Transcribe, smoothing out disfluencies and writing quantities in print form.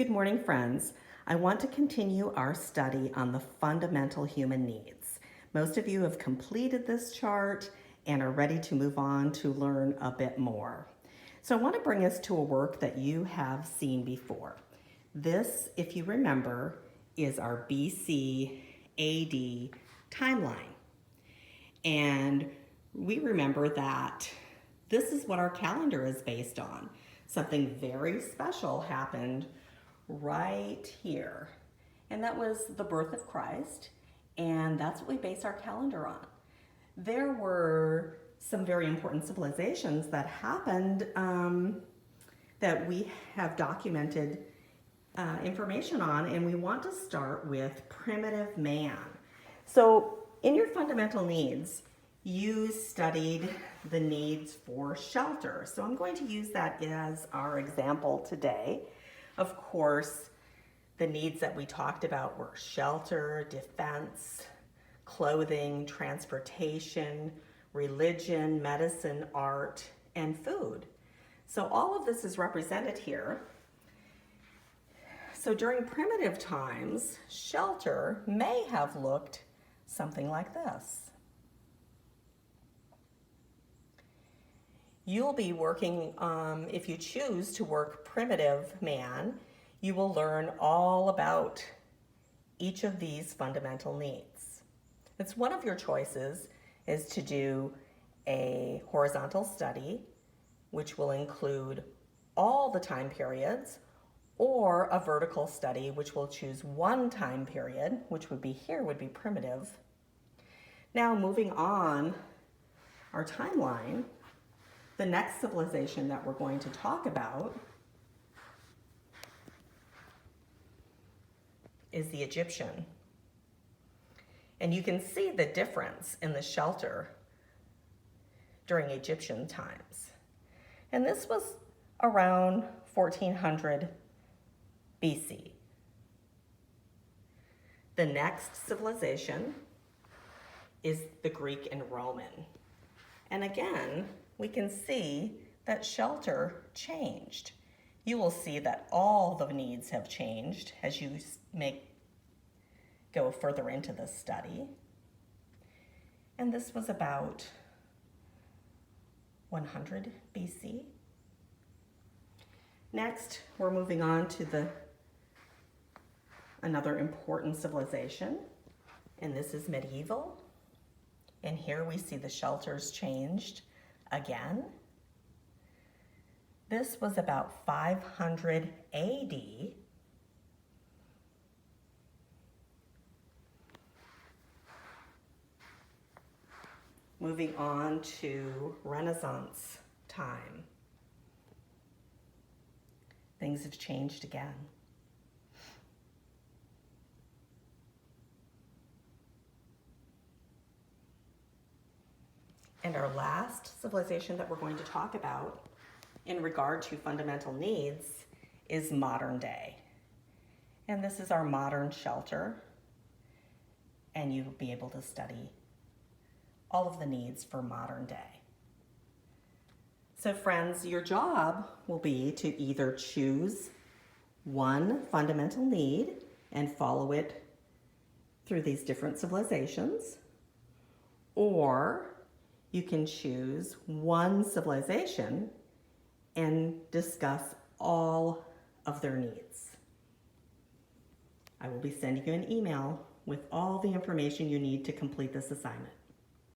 Good morning, friends. I want to continue our study on the fundamental human needs. Most of you have completed this chart and are ready to move on to learn a bit more. So I want to bring us to a work that you have seen before. This, if you remember, is our BC AD timeline. And we remember that this is what our calendar is based on. Something very special happened right here, and that was the birth of Christ, and that's what we base our calendar on. There were some very important civilizations that happened that we have documented information on, and we want to start with primitive man. So in your fundamental needs, you studied the needs for shelter. So I'm going to use that as our example today. Of course, the needs that we talked about were shelter, defense, clothing, transportation, religion, medicine, art, and food. So all of this is represented here. So during primitive times, shelter may have looked something like this. You'll be working, if you choose to work primitive man, you will learn all about each of these fundamental needs. It's one of your choices is to do a horizontal study, which will include all the time periods, or a vertical study, which will choose one time period, which would be here, would be primitive. Now moving on our timeline, the next civilization that we're going to talk about is the Egyptian. And you can see the difference in the shelter during Egyptian times. And this was around 1400 BC. The next civilization is the Greek and Roman. And again, we can see that shelter changed. You will see that all the needs have changed as you go further into this study. And this was about 100 BC. Next, we're moving on to another important civilization, and this is medieval. And here we see the shelters changed again. This was about 500 AD. Moving on to Renaissance time. Things have changed again. And our last civilization that we're going to talk about in regard to fundamental needs is modern day. And this is our modern shelter. And you'll be able to study all of the needs for modern day. So friends, your job will be to either choose one fundamental need and follow it through these different civilizations, or you can choose one civilization and discuss all of their needs. I will be sending you an email with all the information you need to complete this assignment.